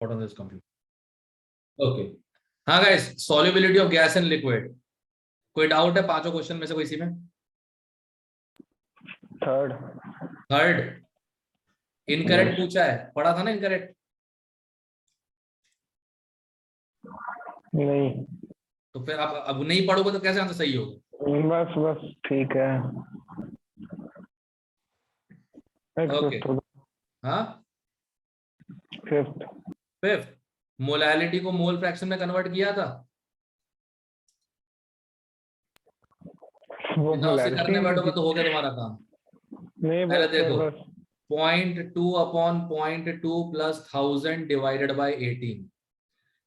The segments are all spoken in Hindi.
What on this computer? Okay. हाँ guys, solubility of gas and liquid. कोई डाउट है पांचों क्वेश्चन में से कोई इसी में? थर्ड इनकरेक्ट पूछा है, पढ़ा था ना इनकरेक्ट? नहीं। तो फिर आप अब नहीं पढ़ोगे तो कैसे आंसर सही होगा? बस ठीक है। ओके हाँ फिफ्थ मोलैलिटी को मोल फ्रैक्शन में कन्वर्ट किया था, उससे करने बैठोगे तो हो गया तुम्हारा काम। नहीं पहले देखो 0.2 upon 0.2 plus 1000 divided by 18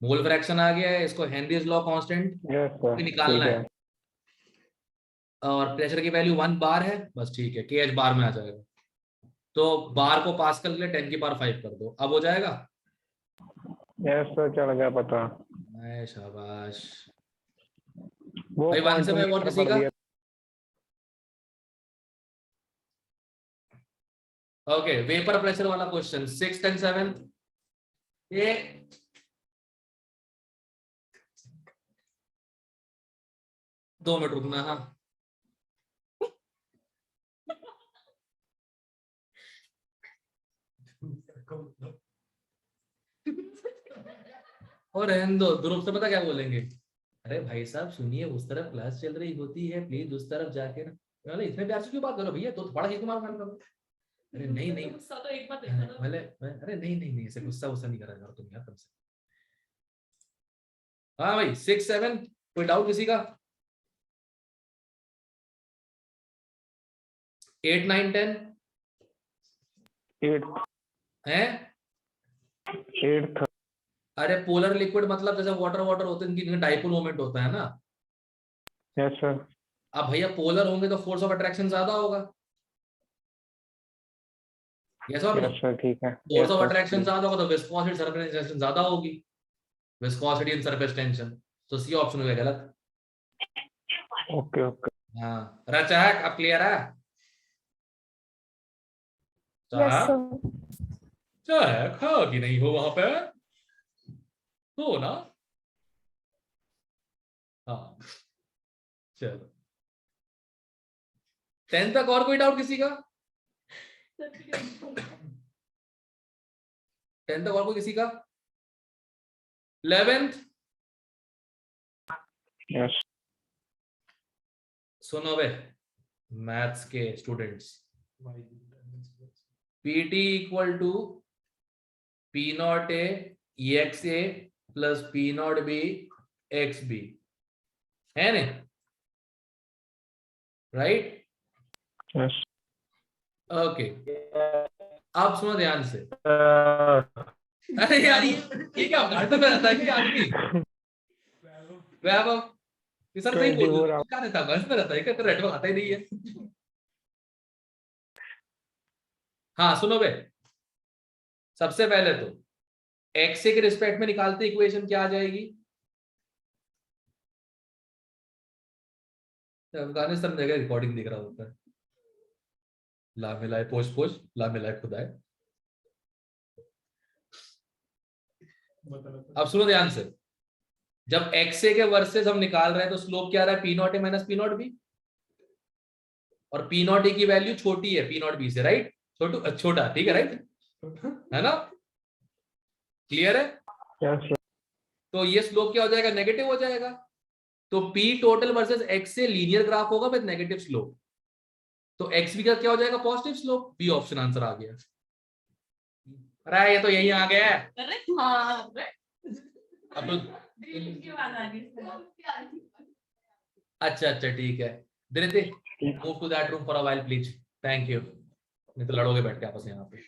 mole fraction आ गया है। इसको हेनरीज लॉ कांस्टेंट निकालना है और प्रेशर की वैल्यू 1 बार है, बस ठीक है, केएच बार में आ जाएगा। तो बार को पास्कल के लिए 10 की पावर 5 कर दो, अब हो जाएगा। यस सर, चल गया पता। शाबाश वो भाई। 1 से 5 और किसी का? ओके वेपर प्रेशर वाला क्वेश्चन 6 10 7 ये 2 मिनट रुकना। हाँ और रहने दो, ध्रुव से पता क्या बोलेंगे, अरे भाई साहब सुनिए उस तरफ क्लास चल रही होती है, प्लीज उस तरफ जाके ना इतने प्यार से क्यों बात करो भैया, तो बड़ा मार करो। अरे नहीं गुस्सा तो एक बात है भले, अरे नहीं ऐसे गुस्सा नहीं करा यार तुम यार कम से। हाँ भाई 6 7 कोई डाउट किसी का? 8 9 10 है? 8 अरे पोलर लिक्विड मतलब जैसे वाटर होते हैं, इनकी डाइपोल मोमेंट होता है ना। Yes sir. अब भैया पोलर होंगे तो फोर्स ऑफ अट्रैक्शन ज्यादा होगा। यस और नो? सर ठीक है। फोर्स ऑफ अट्रैक्शन ज्यादा होगा तो विस्कोसिटी सरफेस टेंशन ज्यादा होगी, विस्कोसिटी एंड सरफेस टेंशन। तो सी ऑप्शन हो गया गलत। ओके हाँ रचा है, अब क्लियर है? चाहे खा कि नहीं हो वहां पे हो ना? हाँ चलो 10 तक और कोई डाउट किसी का? 10 तक और कोई किसी का? 11th yes. सुनो बे मैथ्स के स्टूडेंट्स, PT equal to P naught A X A plus P naught B X B है ना? राइट? यस। ओके आप सुनो ध्यान से। अरे यार ये क्या भारत में रहता है क्या आदमी? वैभव ये सर सही बोल रहे हो, क्या रहता है बस में रहता है क्या? तो नेटवर्क आता ही नहीं है। हाँ सुनो बे, सबसे पहले तो एक्स के रिस्पेक्ट में निकालते इक्वेशन क्या आ जाएगी? अफगानिस्तान में रिकॉर्डिंग दिख रहा होता है, ला मिलाए पोष ला मिलाए खुदाए। अब सुनो ध्यान से, जब एक्स के वर्सेस हम निकाल रहे हैं तो स्लोप क्या आ रहा है? पी नॉट ए माइनस पी नॉट बी, और पी नॉट ए की वैल्यू छोटी है पी नॉट बी से, राइट? छोटा ठीक है, राइट है ना? क्लियर है? यस। तो ये स्लोप क्या हो जाएगा? नेगेटिव हो जाएगा। तो पी टोटल वर्सेस एक्स से लीनियर ग्राफ होगा विद नेगेटिव स्लोप, तो एक्स भी का क्या हो जाएगा? Positive slope. B option answer आ गया। अरे ये तो यही आ गया है। अब तो अच्छा ठीक है, Dhriti move to that room for a while please, thank you. नहीं तो लड़ोगे बैठ के आपस में यहाँ पे।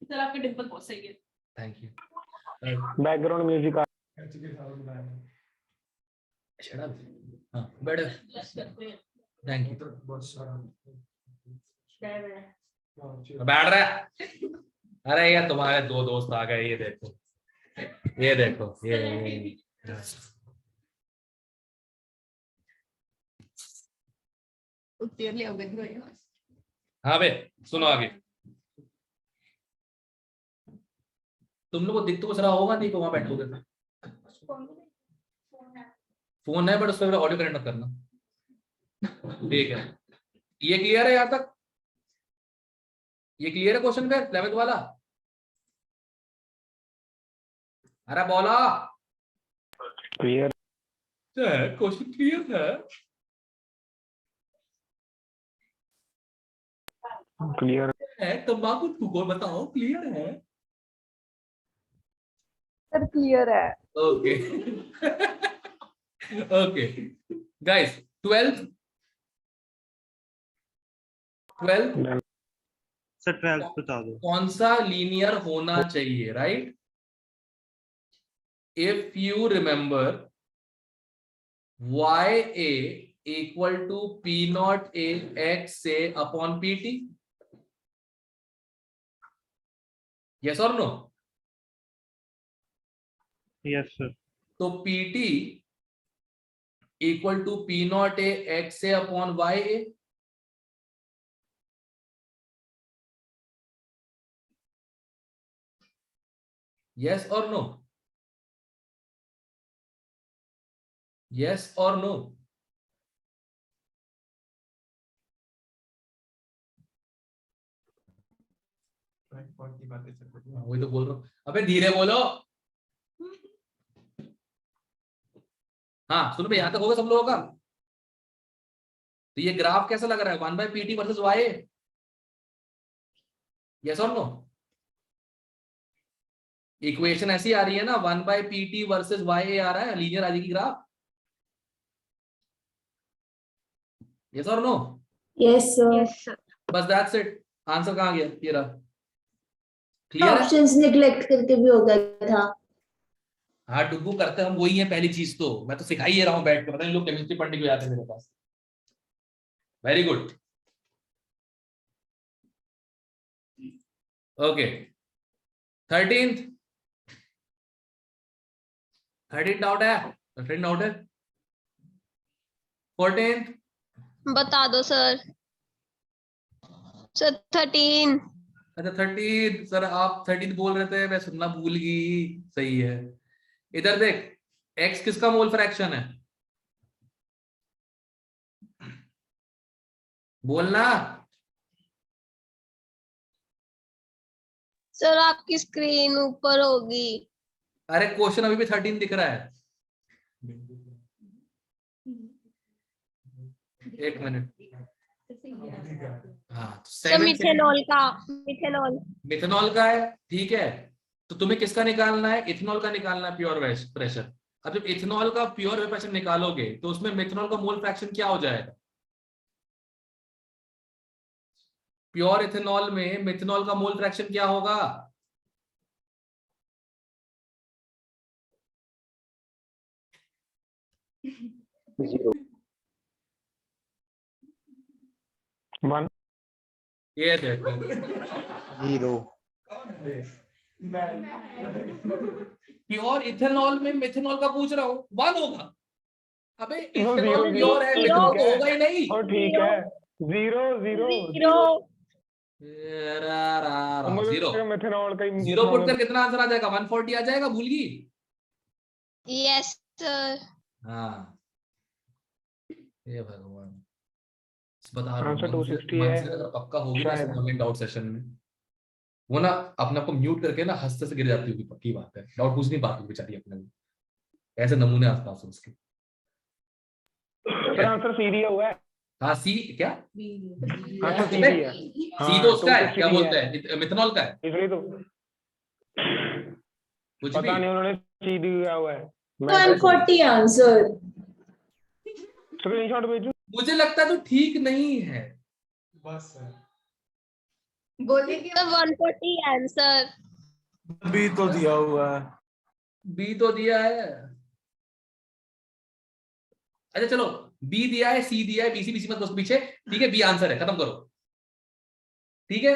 सर आपके डिंपल बहुत सही है, थैंक यू। बैकग्राउंड म्यूजिक हाँ बैठ, थैंक यू। बैठ रहा है। अरे यार तुम्हारे दो दोस्त आ गए, ये देखो ये देखो ये। हाँ बे सुनो आगे। तुम लोग को दिख तो कुछ रहा होगा नहीं, को वहां बैठोगे तो। फोन है बट उसमें ऑडियो कनेक्ट मत करना, ठीक है। ये क्लियर है यहाँ तक? ये क्लियर है क्वेश्चन फिर 11th वाला? अरे बोला क्लियर क्वेश्चन क्लियर है? क्लियर तंबाकू तुमको बताओ क्लियर है? सर क्लियर है। Okay okay guys, 12th sir 12th बता दो। कौन सा लीनियर होना चाहिए, right? If you remember YA equal to P0 A X A upon PT, yes और नो? Yes sir. तो PT equal to P0 A X A upon YA, yes or no? Yes or no? वही तो बोल रहा हूँ, अबे धीरे बोलो। हाँ सुनो भाई, यहां तक होगा सब लोगों का? तो ये ग्राफ कैसा लग रहा है, 1/PT वर्सेस YA? यस और नो? इक्वेशन ऐसी आ रही है ना, 1/PT वर्सेस YA आ रहा है, लीनियर आ जाएगी ग्राफ। यस और नो? Yes sir. बस दैट्स इट, आंसर कहां गया? ये रहा। क्लियर है? ऑप्शंस निगलेक्ट करके भी हो गया था। हाँ डुब्बू करते हम वही है पहली चीज, तो मैं तो सिखा ही रहा हूँ बैठ के, पता नहीं लोग केमिस्ट्री पढ़ने को आते हैं मेरे पास। Very good, okay. 13th doubt है? 13 डाउट है? 14th? बता दो सर। सर 13। अच्छा 13 सर, आप 13 बोल रहे थे, मैं सुनना भूल गई। सही है। इधर देख, x किसका मोल फ्रैक्शन है? बोलना। सर आपकी स्क्रीन ऊपर होगी। अरे क्वेश्चन अभी भी 13 दिख रहा है। एक मिनट। हाँ सर मिथेनॉल का, मिथेनॉल। मिथेनॉल का है, ठीक है। तो तुम्हें किसका निकालना है? इथेनॉल का निकालना है, प्योर प्रेशर। अब जब इथेनॉल का प्योर प्रेशर निकालोगे तो उसमें मिथेनॉल का मोल फ्रैक्शन क्या हो जाएगा? प्योर इथेनॉल में मिथेनॉल का मोल फ्रैक्शन क्या होगा? वन। ये देखो 0। प्योर इथेनॉल में मिथेनॉल का पूछ रहा हूँ, 1 होगा। अबे वो इथेनॉल zero, प्योर है, zero, मिथेनॉल ठीक है। होगा ही नहीं। और ठीक है, 0 0 जीरो। मिथेनॉल का ही 0 पुट कर कितना आंसर आ जाएगा? 140 आ जाएगा, भूल गई? Yes sir. हाँ ये भगवान, बता रहा आंसर हूँ 260 है अगर पक्का होगी ना शायद। कमेंट डाउट सेशन में, वो ना अपने आप को म्यूट करके ना हंसते से गिर जाती होगी, पक्की बात है। डाउट पूछ नहीं पाती बेचारी अपने में, ऐसे नमूने आसपास हैं उसके। सर आंसर सी दिया हुआ है। हाँ सी क्या? आंसर सी दिया है। सी तो उसका है, क्या 260 बोलते हैं, मिथेनॉल का है। इसलिए तो कुछ पता भी नहीं, उन्होंने सी दिया हुआ है। 140 आंसर। स्क्रीनशॉट भेजू। मुझे लगता है तो ठीक नहीं है। बस बोलिए सर 140 आंसर। बी तो दिया हुआ है। बी तो दिया है। अच्छा चलो, बी दिया है, सी दिया है, बीसी बीसी मत बस पीछे, ठीक है। बी आंसर है, खत्म करो, ठीक है।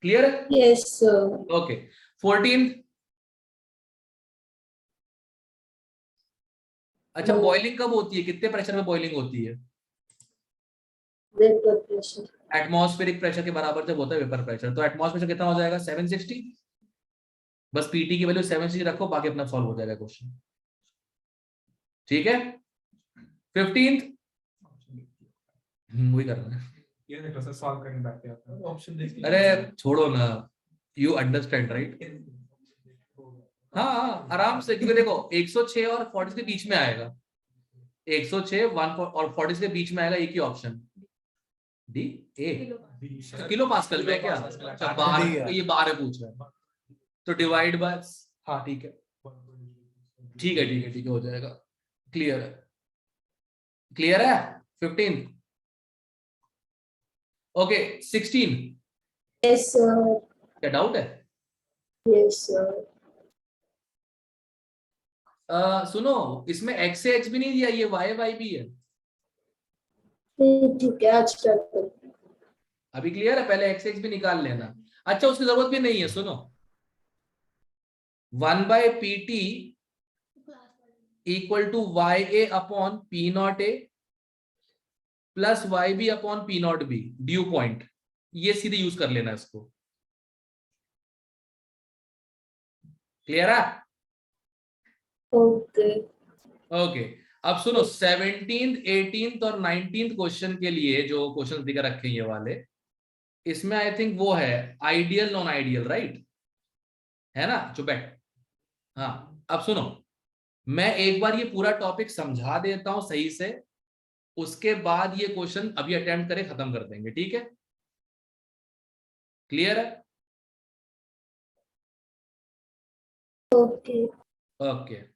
क्लियर है? Yes sir. ओके। 14। अच्छा बॉइलिंग कब होती है, कितने प्रेशर में बॉइलिंग होती है? Vapour pressure. एटमॉस्फेरिक प्रेशर के बराबर जब होता है वेपर प्रेशर, तो एटमॉस्फेयर कितना हो जाएगा? 760। बस पीटी की वैल्यू 7 रखो, बाकी अपना सॉल्व हो जाएगा क्वेश्चन। ठीक है, 15th वही करना है। ये देखो सर, सॉल्व करने बैठते हैं ऑप्शन देखिए। अरे छोड़ो ना, यू अंडरस्टैंड राइट। हाँ आराम से, क्योंकि देखो 106 और 40 के बीच में आएगा, 106 1 और 40 के बीच में आएगा एक ही option, D A. Kilopascal में क्या? अच्छा बार, ये बार पूछ रहा है तो डिवाइड बाय, हाँ ठीक है ठीक है ठीक है ठीक है, हो जाएगा। क्लियर है, क्लियर है। 15 ओके। 16 Yes, sir. क्या डाउट है? Yes, sir. सुनो, इसमें x से x भी नहीं दिया, ये y भी है। ठीक है, आज स्टार्ट करते हैं। अभी क्लियर है? पहले x भी निकाल लेना। अच्छा उसकी जरूरत भी नहीं है, सुनो 1/pt equal to YA upon P0A plus YB upon P0B dew point, ये सीधे यूज कर लेना इसको। क्लियर है? ओके। ओके अब सुनो 17th 18th और 19th क्वेश्चन के लिए जो क्वेश्चन दिखा रखे हैं ये वाले, इसमें आई थिंक वो है आइडियल नॉन आइडियल, राइट है ना? चुप बैठ। हाँ अब सुनो, मैं एक बार ये पूरा टॉपिक समझा देता हूं सही से, उसके बाद ये क्वेश्चन अभी अटेम्प्ट करें, खत्म कर देंगे, ठीक है? क्लियर है? Okay. Okay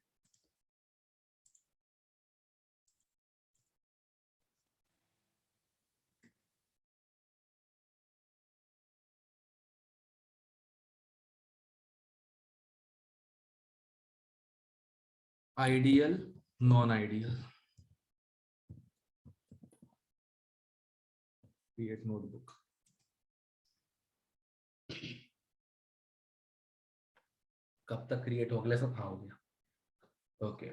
ideal non ideal, create notebook. कब तक क्रिएट हो गया? सब हाँ हो गया। Okay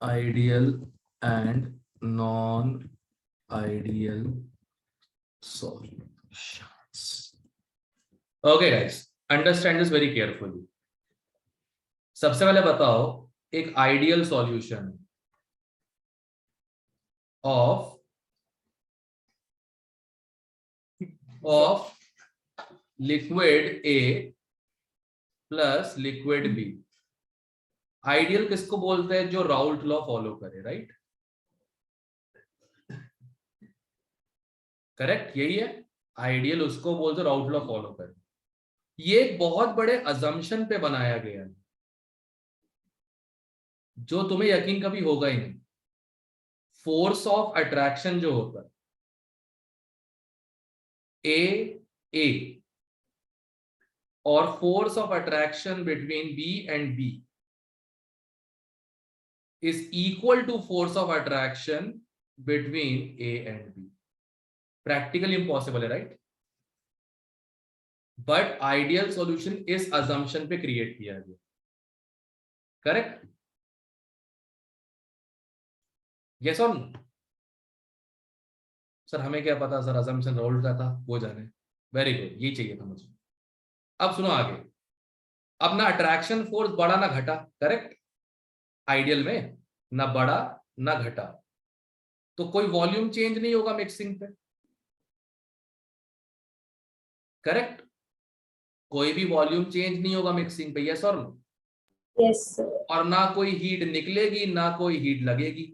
ideal and non ideal solutions. Okay guys, understand this very carefully. सबसे पहले बताओ एक ideal solution of liquid A plus liquid B. Ideal किसको बोलते हैं? जो राउल्ट लॉ फॉलो करे, राइट? करेक्ट, यही है आइडियल, उसको बोलते राउल्ट लॉ फॉलो करे। ये एक बहुत बड़े अजम्पशन पे बनाया गया है जो तुम्हें यकीन कभी होगा ही नहीं। फोर्स ऑफ अट्रैक्शन जो होता है ए और force of attraction between B and B is equal to force of attraction between A and B. Practically impossible है, राइट? बट आइडियल सॉल्यूशन इस अजम्पशन पे क्रिएट किया गया। करेक्ट? यस और नो? सर हमें क्या पता सर, अजम्पशन राउल्ट का था, वो जाने। वेरी गुड, यही चाहिए था मुझे। अब सुनो आगे। अब ना अट्रैक्शन फोर्स बढ़ा ना घटा, करेक्ट? आइडियल में ना बढ़ा ना घटा, तो कोई वॉल्यूम चेंज नहीं होगा मिक्सिंग पे, करेक्ट? कोई भी वॉल्यूम चेंज नहीं होगा मिक्सिंग पे, यस और नो? Yes sir. और ना कोई हीट निकलेगी ना कोई हीट लगेगी,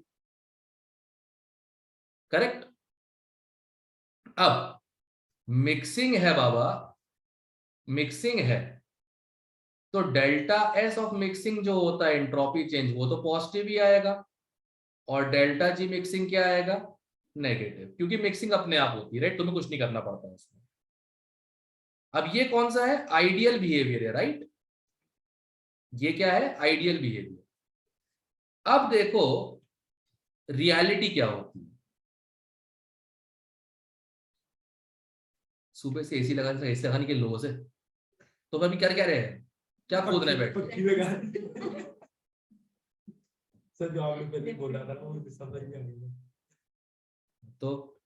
करेक्ट? अब मिक्सिंग है बाबा, मिक्सिंग है तो डेल्टा एस ऑफ मिक्सिंग जो होता है एंट्रोपी चेंज, वो तो पॉजिटिव ही आएगा, और डेल्टा जी मिक्सिंग क्या आएगा? नेगेटिव, क्योंकि मिक्सिंग अपने आप होती है, राइट? तुम्हें कुछ नहीं करना पड़ता है इसमें। अब ये कौन सा है? आइडियल बिहेवियर है, राइट? ये क्या है? Ideal behaviour. अब देखो रियलिटी क्या होती है। सुबह से एसी लगाने, एसी लगाने के लोगों से तो अभी क्या रहे हैं, क्या खोद रहे बैठ के? सर जो आपने पहले बोला था वो समझ में आ गया। तो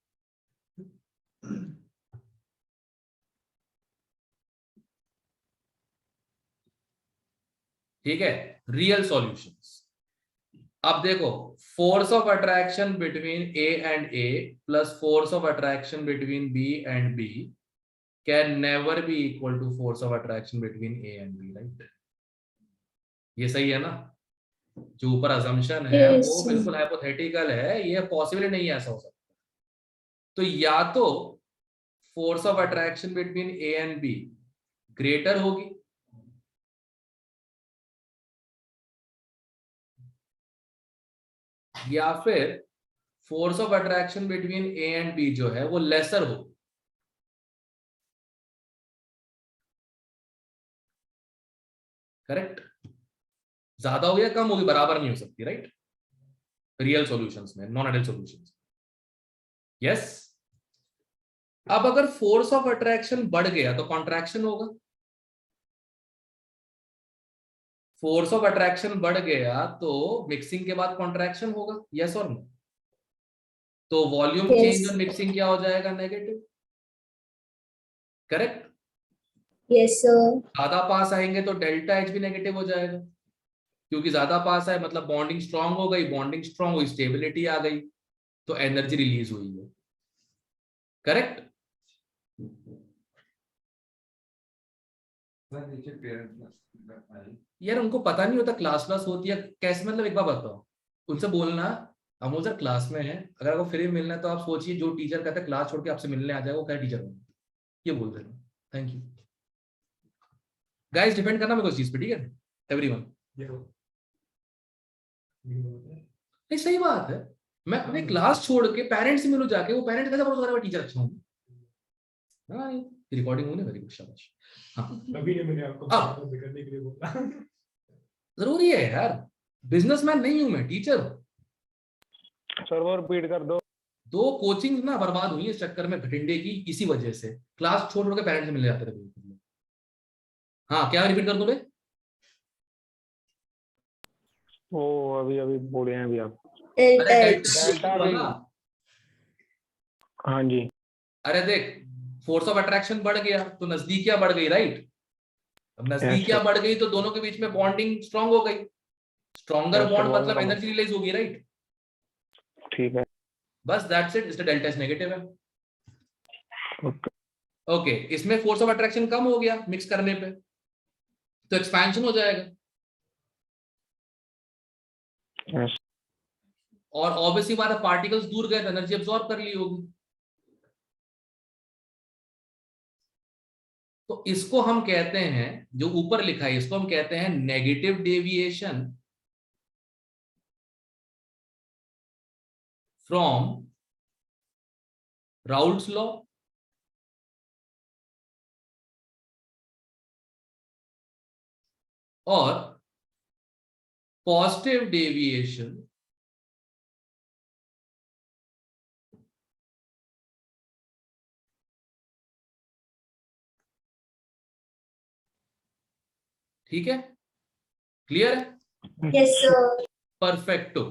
ठीक है, रियल सॉल्यूशंस। अब देखो, force of attraction between A and A plus force of attraction between B and B can never be equal to force of attraction between A and B, right? ये सही है ना? जो ऊपर अजम्पशन है Yes. वो बिल्कुल हाइपोथेटिकल है, ये पॉसिबल नहीं है ऐसा हो सकता। तो या तो force of attraction between A and B greater होगी, या फिर force of attraction between A and B जो है वो लेसर हो। करेक्ट? ज्यादा हो या कम होगी, बराबर नहीं हो सकती, राइट? रियल सॉल्यूशंस में, नॉन आइडियल सॉल्यूशंस। यस। अब अगर फोर्स ऑफ अट्रैक्शन बढ़ गया तो कॉन्ट्रैक्शन होगा। फोर्स ऑफ अट्रैक्शन बढ़ गया तो मिक्सिंग के बाद कॉन्ट्रैक्शन होगा, यस और नो? तो वॉल्यूम Yes. चेंज और मिक्सिंग क्या हो जाएगा? नेगेटिव। करेक्ट? Yes, sir. ज्यादा पास आएंगे तो डेल्टा एच भी नेगेटिव हो जाएगा, क्योंकि ज्यादा पास आए मतलब बॉन्डिंग स्ट्रांग हो गई, बॉन्डिंग स्ट्रांग हुई, स्टेबिलिटी आ गई, तो एनर्जी रिलीज हुई है। करेक्ट? यार उनको पता नहीं होता क्लास होती है कैसे, मतलब एक बार बताओ उनसे बोलना, अमोल सर क्लास में है, अगर आपको फ्री मिलना है तो आप सोचिए जो टीचर कहता है क्लास छोड़ के आपसे मिलने आ जाएगा वो क्या टीचर होगा, ये बोल देना। थैंक यू गाइस, डिपेंड करना मेरे को इस चीज पे, ठीक है एवरीवन? नहीं सही बात है, मैं अपने क्लास छोड़ के पेरेंट्स से मिलूं जाके, वो पेरेंट कैसे भरोसा करेगा टीचर अच्छा हूँ? हाँ रिकॉर्डिंग होने, वेरी गुड, शाबाश। हाँ तभी ये मैंने आपको अब करने के लिए बोला। जरूरी है यार, बिजनेसमैन नहीं हूं मैं, टीचर हूं। सर वो रिपीट कर दो। 2 कोचिंग ना बर्बाद हुई इस चक्कर में भटिंडे की, इसी वजह से क्लास छोड़ के पेरेंट्स से मिलने जाते थे। हाँ क्या रिपीट कर दो बे? वो अभी अभी बोले हैं अभी आप। Delta अरे H. डेल्टा डेल्टा ना, हाँ जी। अरे देख फोर्स ऑफ अट्रैक्शन बढ़ गया तो नजदीकियां बढ़ गई, राइट? अब नजदीकियां बढ़ गई तो दोनों के बीच में बॉन्डिंग स्ट्रांग हो गई, स्ट्रॉन्गर Yes, sir, बॉन्ड वो मतलब समझ- एनर्जी रिलीज होगी, राइट? ठीक है। बस दैट्स इट, इसका डेल्टा एच नेगेटिव है। ओके। ओके, इसमें फोर्स ऑफ अट्रैक्शन कम हो गया मिक्स करने पे, तो एक्सपेंशन हो जाएगा, यस। और ऑब्वियसली बात है पार्टिकल्स दूर गए तो एनर्जी अब्सॉर्ब कर ली होगी। तो इसको हम कहते हैं, जो ऊपर लिखा है इसको हम कहते हैं negative deviation from Raoult's law और पॉजिटिव डेविएशन ठीक है, क्लियर है? Yes, sir. परफेक्टो।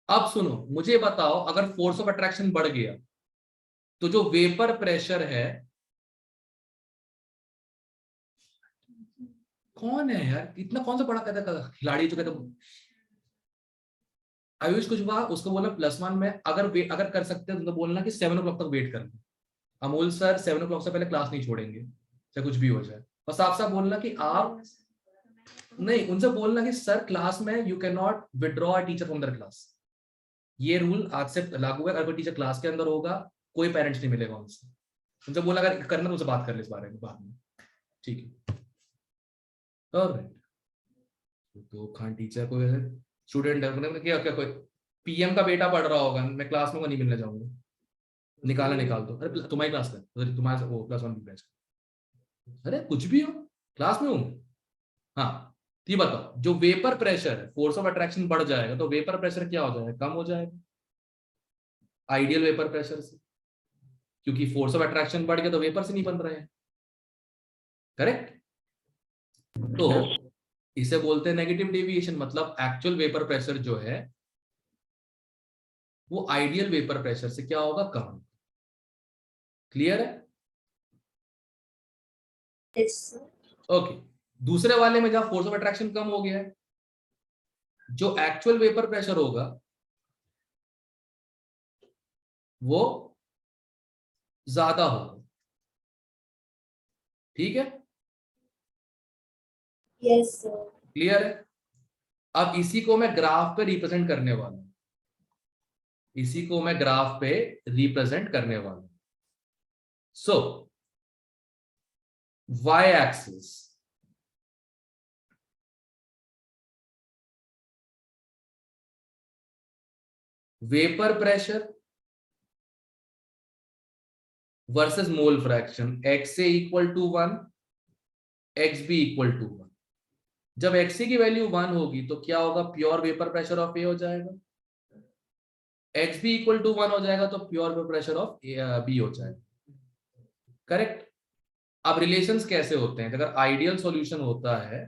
अब सुनो मुझे बताओ, अगर फोर्स ऑफ अट्रैक्शन बढ़ गया तो जो वेपर प्रेशर है, कौन है यार इतना, कौन सा बड़ा कहता है खिलाड़ी जो कहता आयुष कुछ हुआ, उसको बोला +1 में अगर कर सकते हैं तो बोलना कि 7 o'clock तक वेट करना, अमोल सर 7 o'clock से पहले क्लास नहीं छोड़ेंगे चाहे कुछ भी हो जाए। और साफ साफ बोलना कि आप नहीं, उनसे बोलना कि सर क्लास में you can not withdraw a teacher from their class, ये रूल आज से लागू है। अगर कोई टीचर क्लास के अंदर होगा कोई पेरेंट्स नहीं मिलेगा उनसे, उनसे बोलना अगर करना तो उनसे बात कर ले इस बारे में बाद में, ठीक है? ऑलराइट, तो खान टीचर को स्टूडेंट है क्या क्या, कोई पीएम का बेटा पढ़ रहा होगा, मैं क्लास में नहीं मिलने जाऊंगा, निकाल दो। अरे तुम्हारी क्लास का, तुम्हारा वो +1 बैच, अरे कुछ भी हो क्लास में हूँ। हाँ ये बताओ, जो वेपर प्रेशर है, फोर्स ऑफ अट्रैक्शन बढ़ जाएगा तो वेपर प्रेशर क्या हो जाएगा? कम हो जाएगा आइडियल वेपर प्रेशर से, क्योंकि फोर्स ऑफ अट्रैक्शन बढ़ गया तो वेपर से नहीं बन रहे हैं। करेक्ट? तो इसे बोलते हैं नेगेटिव डेविएशन, मतलब एक्चुअल वेपर प्रेशर जो है वो आइडियल वेपर प्रेशर से क्या होगा? कम। क्लियर है? Yes, sir. ओके, दूसरे वाले में जहां फोर्स ऑफ अट्रैक्शन कम हो गया है, जो एक्चुअल वेपर प्रेशर होगा वो ज्यादा होगा। ठीक है, Yes, sir. क्लियर है? अब इसी को मैं ग्राफ पे रिप्रेजेंट करने वाला हूं, इसी को मैं ग्राफ पे रिप्रेजेंट करने वाला हूं। So Y axis, vapour pressure versus mole fraction, X A equal to 1, X B equal to 1। जब एक्स ए की वैल्यू 1 होगी तो क्या होगा? प्योर वेपर प्रेशर ऑफ ए हो जाएगा। एक्स बी इक्वल टू 1 हो जाएगा तो pure vapour pressure of B हो जाएगा। करेक्ट? अब रिलेशंस कैसे होते हैं? अगर आइडियल सॉल्यूशन होता है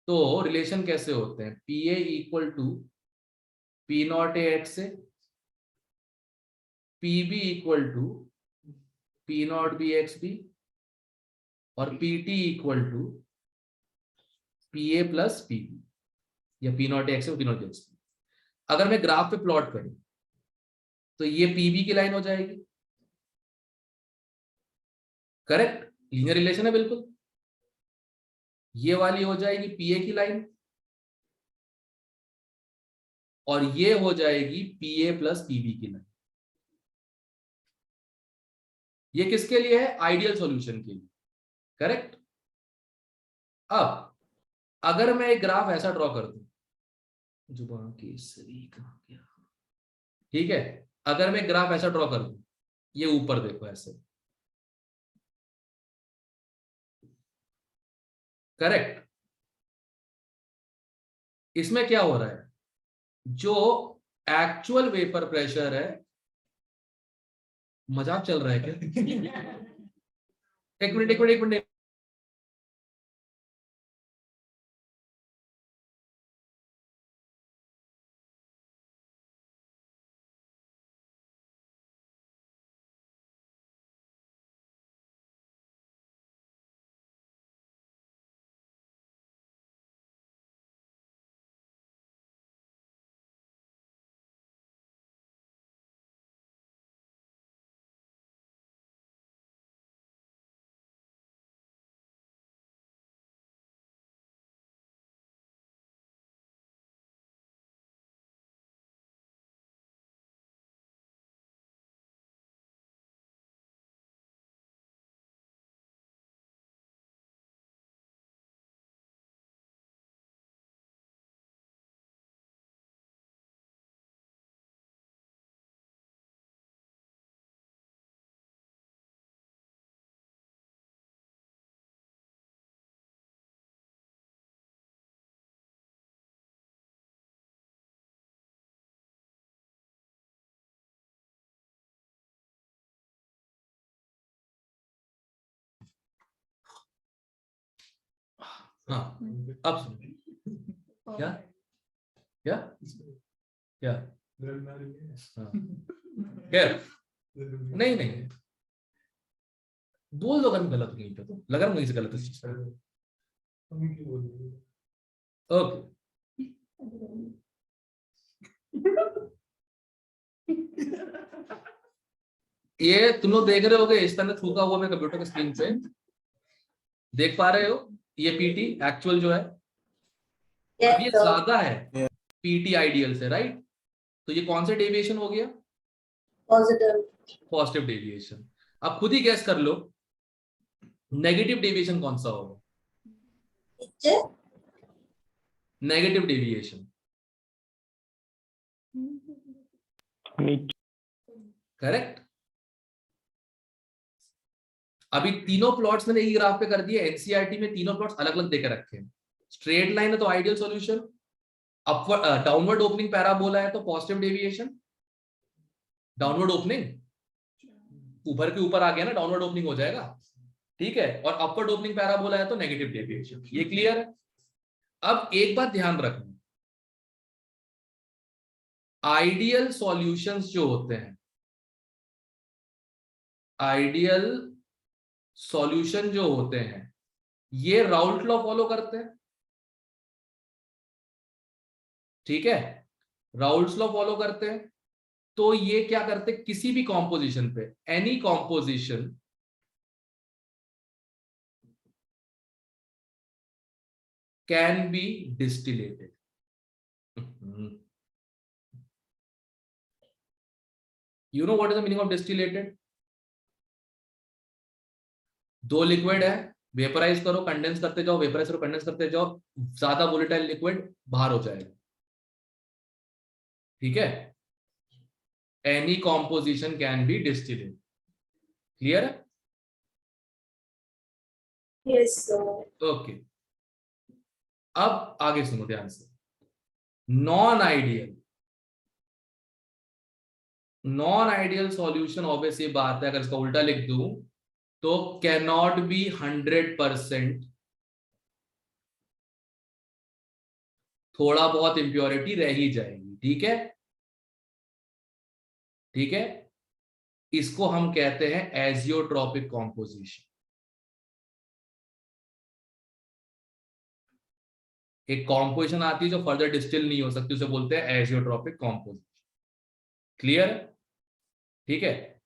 तो रिलेशन कैसे होते हैं? P A equal to P naught A X A, P B equal to P naught B X B, और P T equal to P A plus P B, या P naught X A P naught X B. अगर मैं ग्राफ पे प्लॉट करूं तो ये पी बी की लाइन हो जाएगी। करेक्ट? लीनियर रिलेशन है बिल्कुल। ये वाली हो जाएगी पी ए की लाइन, और ये हो जाएगी P A plus P B की लाइन। ये किसके लिए है? आइडियल सॉल्यूशन के लिए। करेक्ट? अब अगर मैं एक ग्राफ ऐसा ड्रॉ कर दूं, जुबान केसरी कहां गया? ठीक है, अगर मैं ग्राफ ऐसा ड्रॉ कर दूं, ये ऊपर देखो ऐसे। करेक्ट? इसमें क्या हो रहा है? जो एक्चुअल वेपर प्रेशर है, मजाक चल रहा है क्या? एक मिनट। हाँ, अब सुनो। क्या क्या क्या? हाँ, खैर, नहीं बोल दो अगर मैं गलत हूं कहीं पे, तो लगा मुझे से गलत है। ओके, ये तुम लोग देख रहे होगे, इस तरह थूका हुआ मैं कंप्यूटर की स्क्रीन पे देख पा रहे हो। ये पीटी एक्चुअल जो है, Yes, ये sir. ज्यादा है पीटी आइडियल से, राइट? तो ये कौन सा डेविएशन हो गया? Positive. Positive deviation. अब खुद ही गैस कर लो, नेगेटिव डेविएशन कौन सा होगा? नीचे. Negative deviation. करेक्ट? अभी तीनों प्लॉट्स मैंने एक ग्राफ पे कर दिए। एनसीईआरटी में तीनों प्लॉट्स अलग अलग देकर रखे हैं। स्ट्रेट लाइन है तो ideal solution, upward downward opening parabola है तो पॉजिटिव डेविएशन। डाउनवर्ड ओपनिंग ऊपर के ऊपर आ गया ना, डाउनवर्ड ओपनिंग हो जाएगा। ठीक है, और अपवर्ड ओपनिंग पैराबोला है तो नेगेटिव डेविएशन। ये क्लियर है? अब एक बात ध्यान रखना, आइडियल सॉल्यूशंस जो होते हैं, आइडियल सॉल्यूशन जो होते हैं, ये राउल्ट लॉ फॉलो करते हैं, ठीक है, राउल्ट लॉ फॉलो करते हैं। तो ये क्या करते हैं, किसी भी कॉम्पोजिशन पे, any composition can be distillated. You know what is the meaning of distillated? दो लिक्विड है, वेपराइज करो, कंडेंस करते जाओ, वेपराइज करो, कंडेंस करते जाओ, ज्यादा वोलेटाइल लिक्विड बाहर हो जाएगा, ठीक है। Any composition can be distillated, clear है? Yes, sir. ओके, अब आगे सुनो ध्यान से। Non ideal, non ideal solution obvious ये बात है, अगर इसका उल्टा लिख दूं तो कैन नॉट बी 100%, थोड़ा बहुत इंप्योरिटी रह ही जाएगी, ठीक है, ठीक है। इसको हम कहते हैं एजियोट्रॉपिक कॉम्पोजिशन। एक कॉम्पोजिशन आती है जो फर्दर डिस्टिल नहीं हो सकती, उसे बोलते हैं एजियोट्रॉपिक कॉम्पोजिशन, क्लियर है? ठीक है,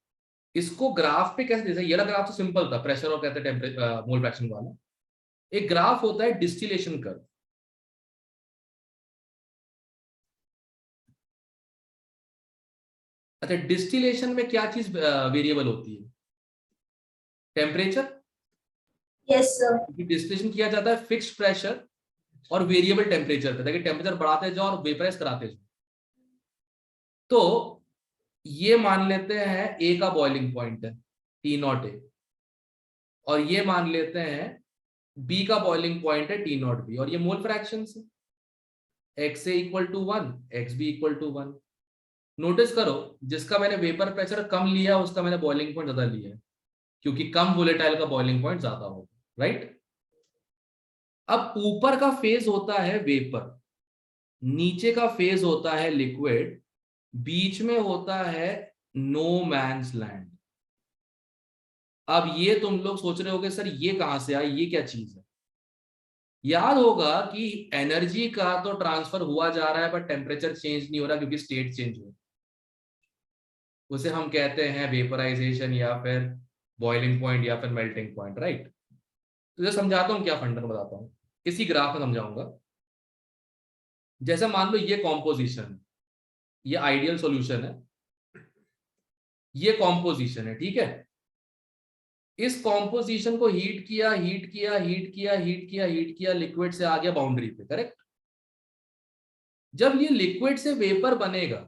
इसको ग्राफ पे कैसे देखा? ये वाला ग्राफ तो सिंपल था, प्रेशर और कहते हैं मोल फ्रैक्शन वाला। एक ग्राफ होता है डिस्टिलेशन कर्व। अच्छा, डिस्टिलेशन में क्या चीज वेरिएबल होती है? टेम्परेचर। Yes, sir. डिस्टिलेशन किया जाता है फिक्स्ड प्रेशर और वेरिएबल टेम्परेचर पे, ताकि टेम्परेचर बढ़ाते जाओ और वेपराइज कराते जाओ। तो ये मान लेते हैं ए का बॉइलिंग पॉइंट है T0 A, और ये मान लेते हैं बी का बॉइलिंग पॉइंट है T0 B, और ये मोल फ्रैक्शन है, XA = 1, XB = 1। नोटिस करो, जिसका मैंने वेपर प्रेशर कम लिया उसका मैंने बॉइलिंग पॉइंट ज्यादा लिया है, क्योंकि कम वोलेटाइल का बॉइलिंग पॉइंट ज्यादा होगा, राइट। अब ऊपर का फेज होता है वेपर, नीचे का फेज होता है लिक्विड, बीच में होता है नो मैन्स लैंड। अब ये तुम लोग सोच रहे होगे सर ये कहां से आई, ये क्या चीज है? याद होगा कि एनर्जी का तो ट्रांसफर हुआ जा रहा है पर टेम्परेचर चेंज नहीं हो रहा, क्योंकि स्टेट चेंज हो, उसे हम कहते हैं वेपराइजेशन या फिर बॉइलिंग पॉइंट या फिर मेल्टिंग पॉइंट, राइट। तो समझाता हूं, क्या फंडा बताता हूं, इसी ग्राफ में समझाऊंगा। जैसे मान लो ये कॉम्पोजिशन, ये आइडियल सॉल्यूशन है, ये कॉम्पोजिशन है, ठीक है। इस कॉम्पोजिशन को हीट किया, हीट किया, हीट किया, हीट किया, हीट किया, लिक्विड से आ गया बाउंड्री पे, करेक्ट। जब ये लिक्विड से वेपर बनेगा,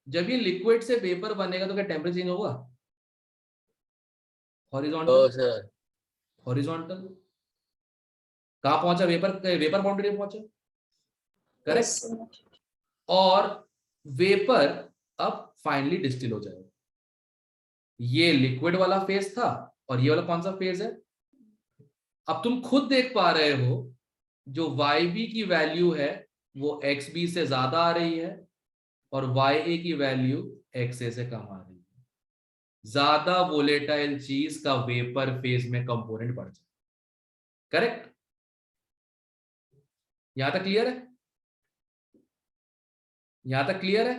जब ये लिक्विड से वेपर बनेगा तो क्या टेम्परेचर चेंज होगा? Horizontal, sir horizontal. कहां पहुंचा? वेपर, वेपर बाउंड्री पे पहुंचा, करेक्ट। Yes, sir. और वेपर अब फाइनली डिस्टिल हो जाएगा। ये लिक्विड वाला फेज था, और ये वाला कौन सा फेज है? अब तुम खुद देख पा रहे हो, जो YB की वैल्यू है वो XB से ज्यादा आ रही है, और YA की वैल्यू XA से कम आ रही है। ज्यादा वोलेटाइल चीज का वेपर फेज में कंपोनेंट बढ़ जाए, करेक्ट। यहां तक क्लियर है? यहां तक क्लियर है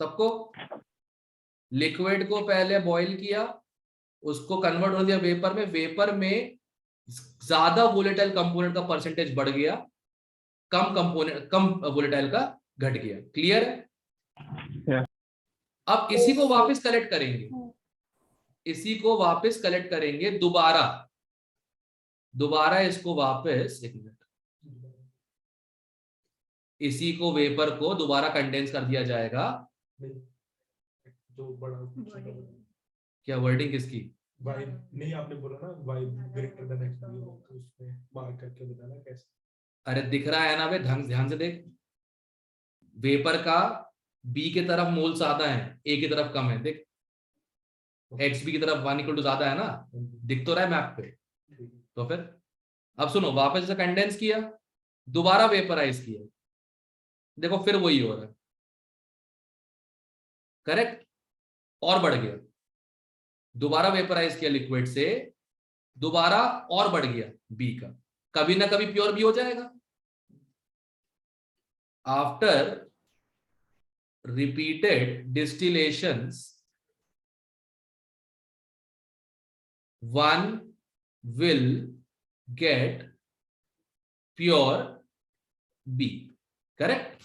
सबको? लिक्विड को पहले बॉईल किया, उसको कन्वर्ट हो दिया वेपर में, वेपर में ज्यादा वोलेटाइल कंपोनेंट का परसेंटेज बढ़ गया, कम कंपोनेंट, कम वोलेटाइल का घट गया, क्लियर है? अब इसी को वापस कलेक्ट करेंगे, इसी को वापस कलेक्ट करेंगे दोबारा, दोबारा इसको वापस, एक मिनट, इसी को वेपर को दोबारा कंडेंस कर दिया जाएगा। जो बड़ा क्या वर्डिंग किसकी? वाई नहीं, आपने बोला ना वाई ग्रेटर देन एक्स, तो उसमें मार्क करके बताना कैसे। अरे दिख रहा है ना बे, ध्यान से देख, वेपर का बी की तरफ मोल ज्यादा है, ए की तरफ कम है, देख XB की तरफ 1 = ज्यादा है ना, दिख तो रहा है मैप पे। तो फिर अब सुनो, वापस से कंडेंस किया, दोबारा वेपराइज किया, देखो फिर वही हो रहा है, करेक्ट, और बढ़ गया। दोबारा वेपराइज किया लिक्विड से, दोबारा और बढ़ गया बी का, कभी ना कभी प्योर भी हो जाएगा। After repeated distillations one will get pure B, correct.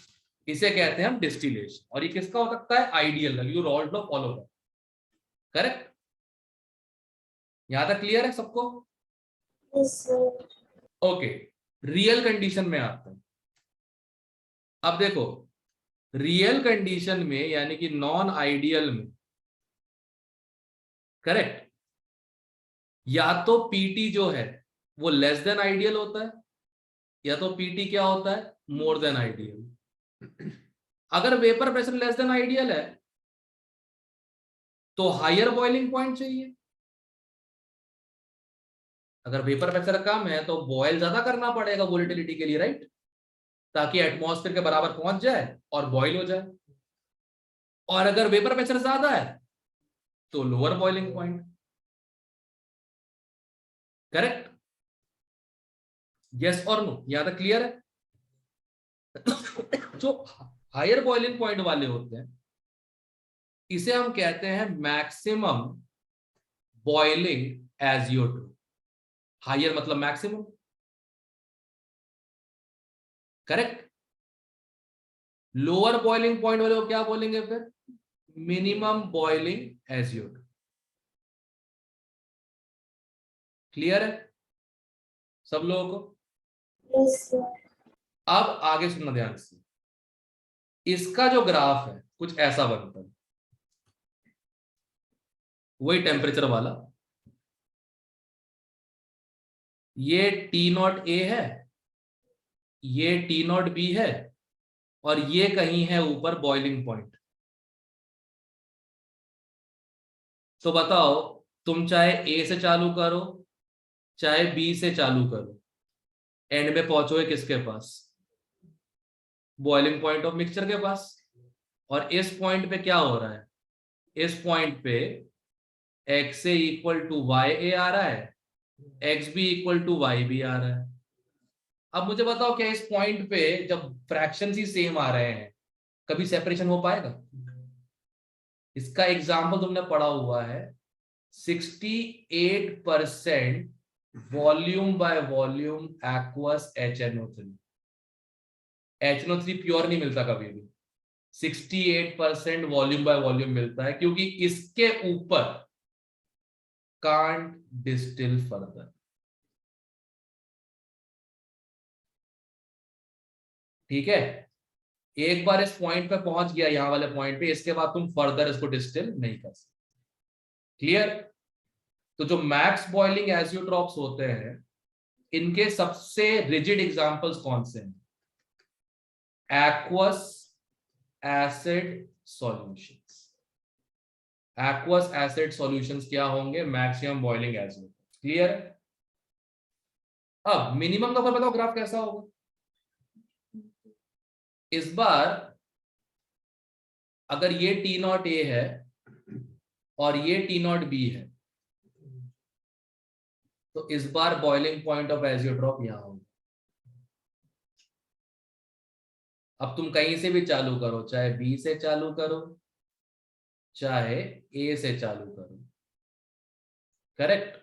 इसे कहते हैं हम डिस्टिलेशन, और ये किसका हो सकता है? Ideal, you Raoult law follow कर, करेक्ट। यहां तक क्लियर है सबको? Yes, sir. Okay, real condition में आते हैं। अब देखो, रियल कंडीशन में यानी कि नॉन आइडियल में, करेक्ट, या तो पीटी जो है वो लेस देन आइडियल होता है, या तो पीटी क्या होता है? More than ideal. अगर vapour pressure less than ideal है तो हायर बॉइलिंग पॉइंट चाहिए। अगर वेपर प्रेशर कम है तो बॉयल ज्यादा करना पड़ेगा वोलेटिलिटी के लिए, राइट, ताकि एटमॉस्फेयर के बराबर पहुंच जाए और बॉयल हो जाए। और अगर वेपर प्रेशर ज्यादा है तो lower boiling point, correct. Yes और नो? यहां तक क्लियर है? जो हायर बॉइलिंग पॉइंट वाले होते हैं इसे हम कहते हैं मैक्सिमम बॉइलिंग एजियोट्रोप। हायर मतलब maximum, correct. Lower boiling point वाले को क्या बोलेंगे फिर? Minimum boiling azeotrope. क्लियर है सब लोगों को? Yes, sir. अब आगे सुनना ध्यान से। इसका जो ग्राफ है कुछ ऐसा बनता है, वही टेम्परेचर वाला। ये T0 A है, ये T0 B है, और ये कहीं है ऊपर बॉइलिंग पॉइंट। तो बताओ, तुम चाहे A से चालू करो चाहे B से चालू करो, एंड में पहुंचोगे किसके पास? बॉइलिंग पॉइंट ऑफ मिक्सचर के पास। और इस पॉइंट पे क्या हो रहा है? इस पॉइंट पे XA इक्वल टू YA आ रहा है, XB इक्वल टू YB आ रहा है। अब मुझे बताओ, क्या इस पॉइंट पे जब फ्रैक्शंस ही सेम आ रहे हैं कभी सेपरेशन हो पाएगा? इसका एग्जांपल तुमने पढ़ा हुआ है, 68% volume by volume aqueous HNO3। HNO3 pure नहीं मिलता कभी भी, 68% वॉल्यूम बाय वॉल्यूम मिलता है, क्योंकि इसके ऊपर कांट डिस्टिल फर्दर। ठीक है, एक बार इस पॉइंट पे पहुंच गया, यहां वाले पॉइंट पे, इसके बाद तुम फर्दर इसको डिस्टिल नहीं कर सकते। क्लियर? तो जो मैक्स बॉइलिंग एजियोट्रॉप्स होते हैं इनके सबसे रिजिड एग्जांपल्स कौन से हैं? Aqueous acid solutions. Aqueous acid solutions क्या होंगे? Maximum boiling azeotropes. क्लियर? अब मिनिमम का बताओ ग्राफ कैसा होगा? इस बार अगर ये T0 A है और ये T0 B है, तो इस बार बॉइलिंग पॉइंट ऑफ एजियोट्रॉप यहां होगा। अब तुम कहीं से भी चालू करो, चाहे B से चालू करो चाहे A से चालू करो, करेक्ट,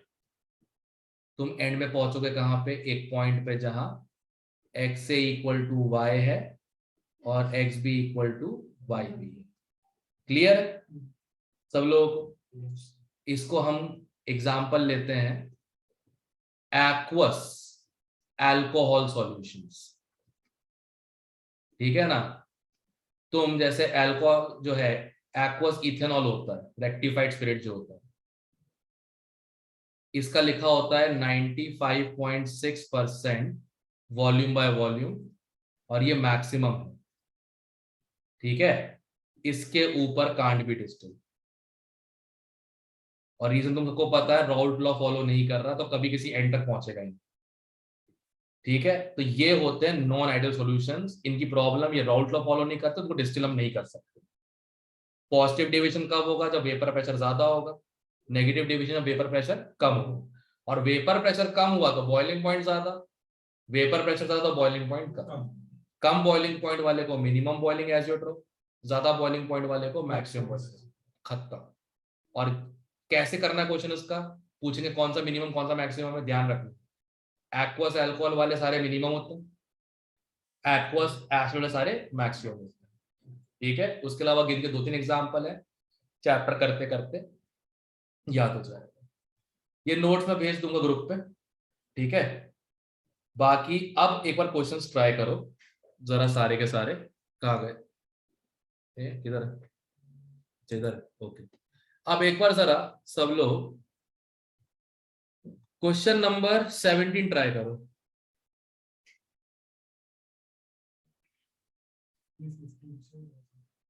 तुम एंड में पहुंचोगे कहां पे? एक पॉइंट पे जहां XA इक्वल टू Y है और XB इक्वल टू YB है। क्लियर है सब लोगों को? इसको हम एग्जाम्पल लेते हैं एक्वस अल्कोहल सॉल्यूशंस। ठीक है ना? तुम जैसे अल्कोहल जो है, एक्वस इथेनॉल होता है, रेक्टिफाइड स्पिरिट जो होता है, इसका लिखा होता है 95.6% वॉल्यूम बाय वॉल्यूम, और ये मैक्सिमम है। ठीक है, इसके ऊपर कांट बी डिस्टिल। और रीजन तुम सबको पता है, राउल्ट लॉ फॉलो नहीं कर रहा तो कभी किसी एंड तक पहुंचेगा नहीं। ठीक है, तो ये होते हैं नॉन आइडियल सॉल्यूशंस। इनकी प्रॉब्लम, ये राउल्ट लॉ फॉलो नहीं करते, उनको डिस्टिल हम नहीं कर सकते। पॉजिटिव डिविजन कब होगा? जब वेपर प्रेशर ज्यादा होगा। नेगेटिव डिविजन जब वेपर प्रेशर कम होगा। और वेपर प्रेशर कम हुआ तो बॉइलिंग पॉइंट ज्यादा, वेपर प्रेशर ज्यादा तो बॉइलिंग पॉइंट कम बॉइलिंग पॉइंट वाले को मिनिमम बॉइलिंग एजियोट्रोप, ज्यादा बॉइलिंग पॉइंट वाले को मैक्सिमम बॉइलिंग, खत्म। और कैसे करना है क्वेश्चन इसका, पूछेंगे कौन सा मिनिमम कौन सा मैक्सिमम है, ध्यान रखना। एक्वस अल्कोहल वाले सारे मिनिमम होते हैं, एक्वस एसिड वाले सारे मैक्सिमम होते हैं, ठीक है। उसके अलावा गिन के 2-3 एग्जांपल है, चैप्टर करते करते याद हो जाएगा। ये नोट्स मैं भेज दूंगा ग्रुप पे, ठीक है। बाकी अब एक बार क्वेश्चंस ट्राई करो जरा, सारे के सारे। कहाँ गए, किधर इधर, ओके। अब एक बार जरा सब लोग क्वेश्चन नंबर 17 ट्राई करो।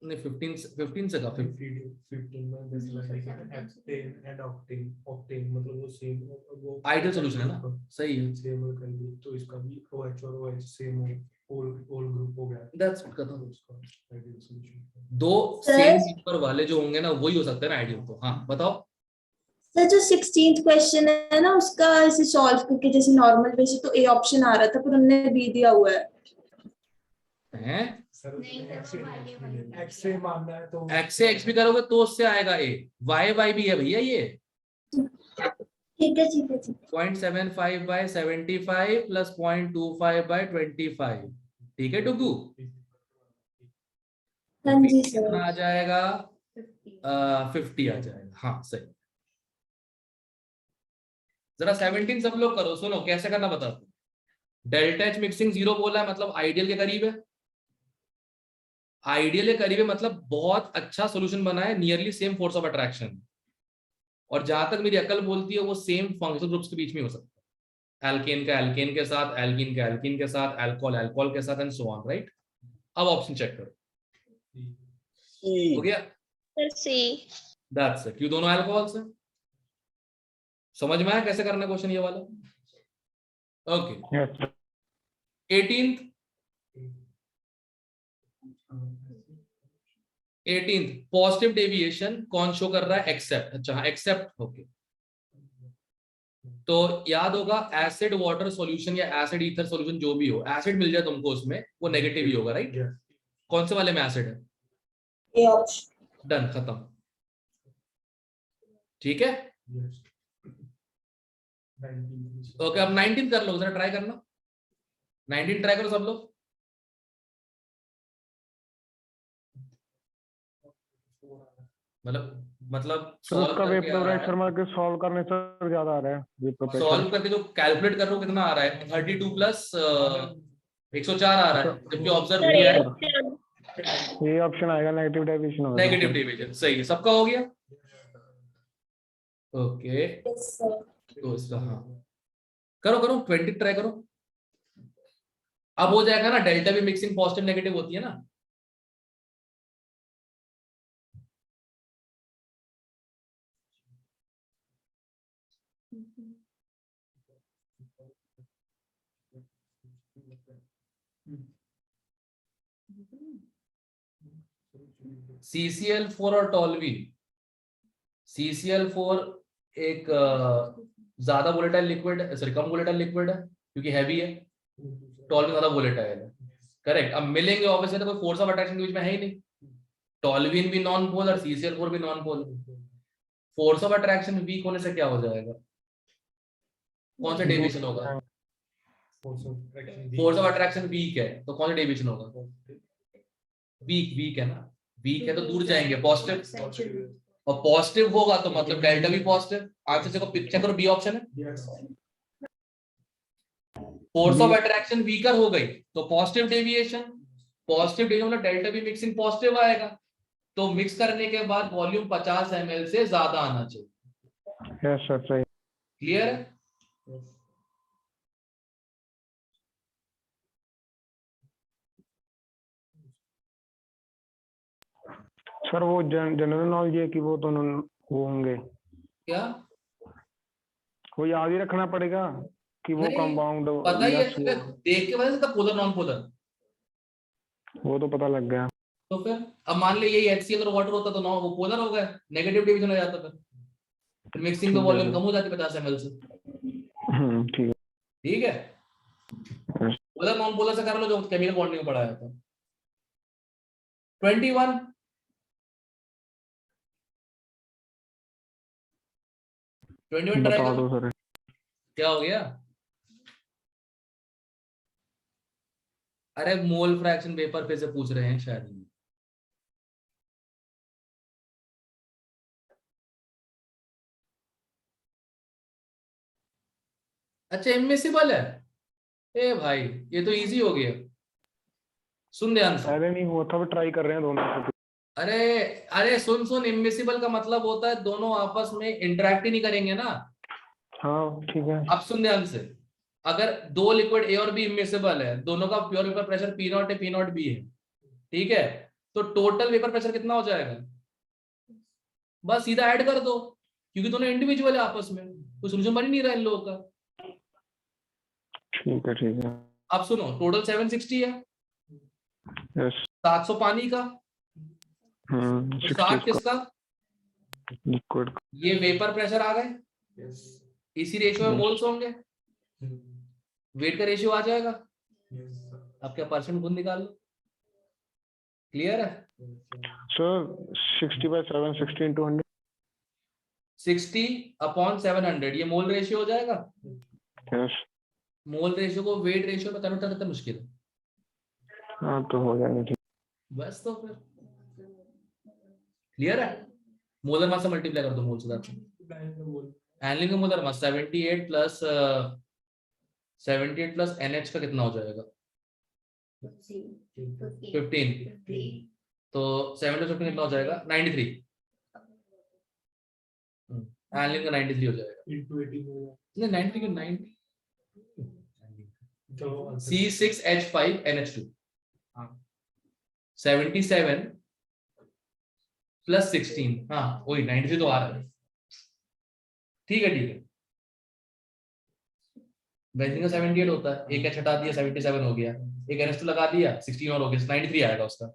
नहीं 15 से का 15 में this like hexane and octane, मतलब वो सेम, वो आइडियल सॉल्यूशन है ना, सही है। सेम कर ली तो इसका भी OH और OH सेम हो, ऑल ग्रुप हो गया, दैट्स खत्म। तो इसका आइडियल सॉल्यूशन। दो सेम नंबर वाले जो होंगे ना वही हो सकते हैं ना आइडियल। तो हाँ बताओ। सर जो 16th क्वेश्चन है ना, उसका ऐसे सॉल्व करके जैसे नॉर्मल वैसे तो ए ऑप्शन आ रहा था, पर उन्होंने बी दिया हुआ है। हैं सर एक्स से मानना है तो एक्स से एक्स भी करोगे तो उससे आएगा ए, वाई वाई भी है भैया ये। ठीक है ठीक है ठीक है। 0.75 by 75 plus 0.25 by 25, ठीक है टुकू। हाँ जी कितना सर। आ जाएगा, 50 आ जाएगा, हाँ सही। जरा 17 सब लोग करो, सुनो कैसे करना बताता हूं। डेल्टा एच मिक्सिंग 0 बोला है, मतलब आइडियल के करीब है। आइडियल के करीब है मतलब बहुत अच्छा सॉल्यूशन बना है, nearly same force of attraction. और जहां तक मेरी अकल बोलती है वो सेम फंक्शनल ग्रुप्स के बीच में हो सकता है, एल्केन का एल्केन के साथ, एल्कीन का एल्कीन के साथ, अल्कोहल अल्कोहल के साथ एंड सो ऑन, राइट। अब ऑप्शन चेक करो, हो गया। Sir C. दैट्स इट, क्यों दोनों अल्कोहल्स हैं। समझ में आया कैसे करना क्वेश्चन ये वाला, okay. Yes sir. 18th positive deviation कौन शो कर रहा है, एक्सेप्ट। अच्छा हाँ एक्सेप्ट, ओके। तो याद होगा एसिड वाटर सॉल्यूशन या एसिड ईथर सॉल्यूशन जो भी हो, एसिड मिल जाए तुमको उसमें वो नेगेटिव ही होगा, राइट। कौन से वाले में एसिड है, ए ऑप्शन। डन, खत्म, ठीक है। ओके अब 19 कर लो, जरा ट्राई करना। 19 ट्राई करो सब लोग। मतलब सर उसका वेपर प्रेशर मार के सॉल्व करने से ज्यादा आ रहा है वेपर प्रेशर। सॉल्व करके जो कैलकुलेट कर रहे हो कितना आ रहा है, 32 प्लस 104 आ रहा है, जबकि ऑब्जर्व सर किया है ये ऑप्शन आएगा नेगेटिव डेविएशन होगा। नेगेटिव डिवीजन, सही है। सबका हो गया, ओके। Yes sir. तो इसका हाँ करो करो 20 ट्राई करो। अब हो जाएगा ना, डेल्टा भी मिक्सिंग पॉजिटिव नेगेटिव होती है ना। CCl4 और टॉल्वीन। CCl4 एक ज्यादा वोलेटाइल लिक्विड, सॉरी कम वोलेटाइल लिक्विड है क्योंकि हैवी है, टॉल्वीन ज्यादा वोलेटाइल है, करेक्ट। अब मिलेंगे ऑब्वियसली तो कोई फोर्स ऑफ अट्रैक्शन के बीच में है ही नहीं, टॉल्वीन भी नॉन पोलर, CCl4 भी non polar. Force of attraction weak होने से क्या हो जाएगा, कौन सा डेविएशन होगा, फोर्स ऑफ अट्रैक्शन वीक है तो कौन सा डेविएशन होगा, वीक है ना, वीक है तो दूर जाएंगे, पॉजिटिव, और पॉजिटिव होगा तो मतलब डेल्टा भी पॉजिटिव। आंसर को पिक्चर करो, बी ऑप्शन है। फोर्स ऑफ अट्रैक्शन वीकर हो गई तो पॉजिटिव डेविएशन मतलब डेल्टा भी मिक्सिंग पॉजिटिव आएगा, तो मिक्स करने के बाद वॉल्यूम 50 ml से ज्यादा आना चाहिए। यस सर सही। क्लियर है। सर वो जनरल नॉलेज है कि वो तो वो होंगे क्या, वो याद ही रखना पड़ेगा कि वो नहीं, कंपाउंड पता ही है, देख के वजह से पोलर नॉन पोलर वो तो पता लग गया। तो फिर अब मान ले यही HCl और वाटर होता तो वो पोलर हो गया, नेगेटिव डिवीजन हो जाता, फिर मिक्सिंग का वॉल्यूम कम हो जाती 50 ml से। ठीक है। ठीक है। उधर नॉन पोलर से कर लो जो केमिकल बॉन्डिंग में पढ़ाया था। 21 21 ट्राई बता करो। दो सर। क्या हो गया? अरे मोल फ्रैक्शन पेपर पे से पूछ रहे हैं शायद। अच्छा इमिसिबल है। ए भाई ये तो इजी हो गया। सुन ध्यान से। पहले नहीं हुआ था, ट्राई कर रहे हैं दोनों से। अरे अरे सुन सुन, इमिसिबल का मतलब होता है दोनों आपस में इंटरेक्ट ही नहीं करेंगे ना। हाँ ठीक है। अब सुन ध्यान से, अगर दो लिक्विड ए और बी इमिसिबल है, दोनों का pure vapour pressure P not है, पी नॉट बी है, ठीक है, तो टोटल वेपर प्रेशर कितना हो जाएगा? बस सीधा ऐड कर दो, क्योंकि दोनों इंडिविजुअल है आपस में, कोई सोल्यूशन बन ही नहीं रहा इन लोगों का। ठीक है ठीक है। अब सुनो, टोटल 760 है, यस। 700 पानी का, तो 60 किसका? लिक्विड। ये वेपर प्रेशर आ गए, Yes. इसी रेशियो में मोल्स होंगे, वेट का रेशियो आ जाएगा। Yes, sir. अब क्या परसेंट खुद निकाल लो। क्लियर है? Sir 60/7 60 into 100। 60/700 ये मोल रेशियो हो जाएगा। यस। मोल रेशियो को वेट रेशियो में कन्वर्ट करना मुश्किल है। हाँ तो हो जाएगा ठीक। बस तो फिर क्लियर है। मोलर मास से मल्टीप्लाई कर दो मोल से। एनलिंग का मोलर मास 78 प्लस NH का कितना हो जाएगा? 15। तो 7 प्लस 15 कितना हो जाएगा? 93। एनलिंग का 93 हो जाएगा। Into 18 होगा। नहीं 93 के 90 चलो C6H5NH2 77 प्लस 16, हाँ वही 93 तो आ रहा है। ठीक है ठीक है। बेंजीन का 78 होता है, एक H हटा दिया 77 हो गया, एक NH2 लगा दिया 16 और हो गया, 93 आएगा उसका।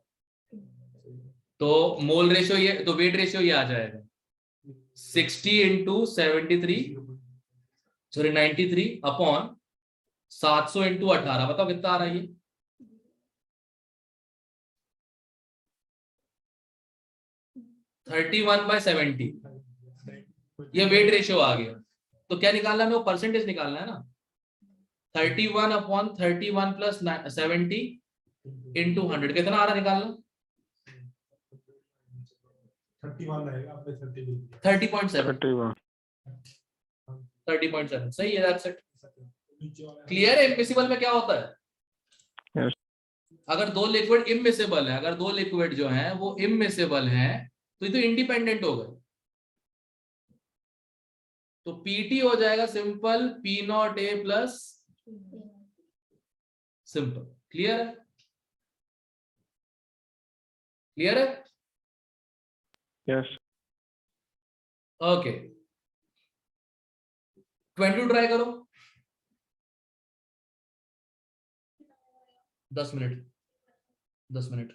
तो मोल रेशियो ये, तो वेट रेशियो ये आ जाएगा 60 into 73 सॉरी 93 अपॉन 700 into 18। बताओ कितना आ रहा है ये? 31/70। ये वेट रेशियो आ गया। तो क्या निकालना है? वो परसेंटेज निकालना है ना। 31/31 प्लस 70 into 100 कितना आ रहा निकालना? 31 आएगा, आपने 30 लिख दिया। 30.7। 30.7 सही है। That's it. क्लियर है? इमिसिबल में क्या होता है? Yes. अगर दो लिक्विड इमिसिबल है, अगर दो लिक्विड जो हैं वो इमिसिबल हैं, तो ये तो इंडिपेंडेंट हो गए। तो पीटी हो जाएगा simple P0A plus simple. Clear है? क्लियर है? यस। ओके 22 ट्राई करो। 10 minute 10 minute.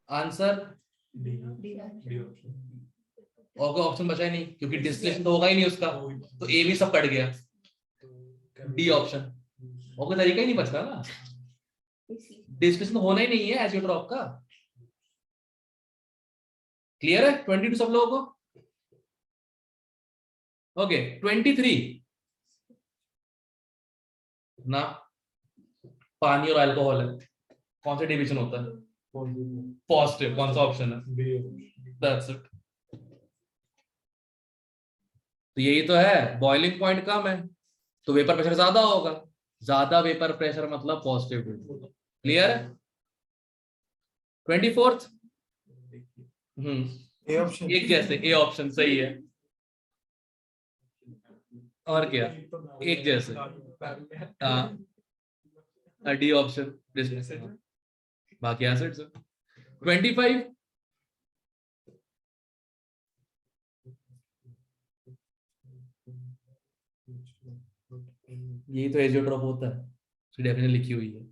Answer D option. और कोई ऑप्शन बचा ही नहीं, क्योंकि डिस्टिलेशन तो होगा ही नहीं उसका, तो ए भी सब कट गया। डी ऑप्शन, और कोई तरीका ही नहीं बचता ना। डिस्टिलेशन तो होना ही नहीं है एसिड ड्रॉप का। क्लियर है 22 सब लोगों को? ओके 23 ना, पानी और अल्कोहल है, कौन सा डिवीजन होता है? पॉजिटिव। कौन सा ऑप्शन है? That's it. तो यही तो है, बॉइलिंग पॉइंट कम है तो वेपर प्रेशर ज्यादा होगा, ज्यादा वेपर प्रेशर मतलब पॉजिटिव। क्लियर है? 24th A option. एक जैसे, ए ऑप्शन सही है। और क्या? एक जैसे। हाँ डी ऑप्शन। बाकी एसिड्स। 25 25 यही तो एजियोट्रॉप होता है, उसकी डेफिनेशन लिखी हुई है।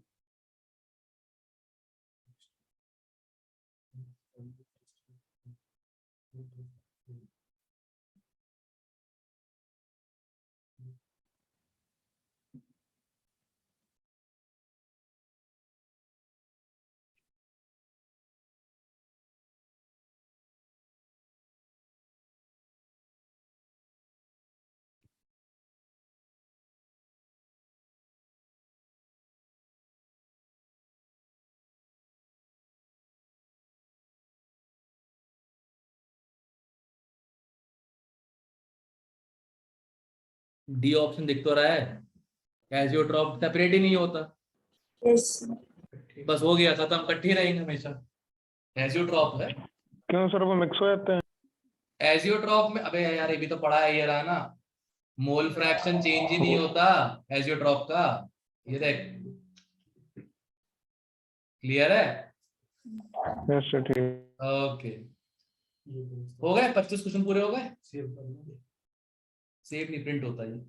डी ऑप्शन दिख तो रहा है, एजियोट्रॉप सेपरेट ही नहीं होता। यस बस हो गया, खत्म, इकट्ठे रहेंगे हमेशा। एजियोट्रॉप है। क्यों सर वो मिक्स हो जाते हैं? एजियोट्रॉप में, अबे यार ये भी तो पढ़ा है, ये रहा ना, मोल फ्रैक्शन चेंज ही नहीं होता एजियोट्रॉप का। ये देख, क्लियर है? यस सर ठीक। ओके, हो गए 25 क्वेश्चन पूरे हो गए। सेव कर लो। सेव नहीं, प्रिंट होता है ये।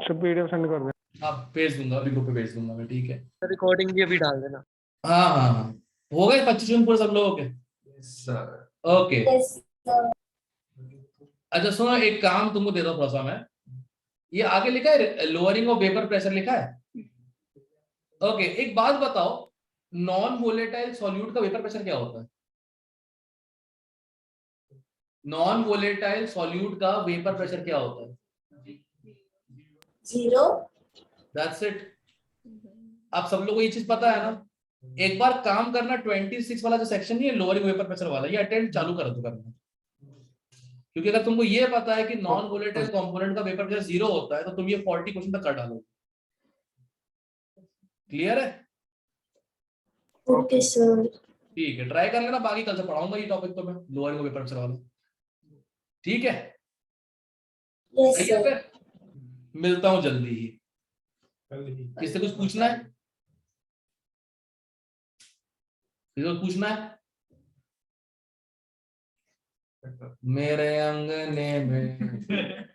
सर पीडीएफ सेंड कर दें। आप भेज दूंगा, अभी ग्रुप पे भेज दूंगा मैं, ठीक है? रिकॉर्डिंग भी अभी डाल देना। हाँ हाँ हाँ, हो गए 25 क्वेश्चन पूरे सब लोगों के। ओके, यस अच्छा सुनो, एक काम तुमको दे दो थोड़ा सा मैं, ये आगे लिखा है लोअरिंग ऑफ वेपर प्रेशर लिखा है। ओके, एक बात बताओ, नॉन वोलेटाइल सॉल्यूट का वेपर प्रेशर क्या होता है? नॉन वोलेटाइल सॉल्यूट का वेपर प्रेशर क्या होता है? 0 दैट्स इट। आप सब लोगों को ये चीज पता है ना? एक बार काम करना, 26 वाला जो सेक्शन नहीं है लोअरिंग वेपर प्रेशर वाला, ये अटेंड चालू कर दो करना। क्योंकि अगर तुमको ये पता है कि नॉन वोलेटाइल कंपोनेंट का वेपर प्रेशर 0 होता है, तो तुम ये 40 क्वेश्चन तक कर डालोगे। क्लियर है? ओके सर ठीक है, ट्राई कर लेना, बाकी कल से पढ़ाऊंगा ये टॉपिक तो मैं, लोअरिंग वेपर प्रेशर वाला। ठीक है, यस सही है सर फिर, मिलता हूं जल्दी ही। कल ही। किससे कुछ पूछना है? किसी को पूछना है? मेरे अंगने में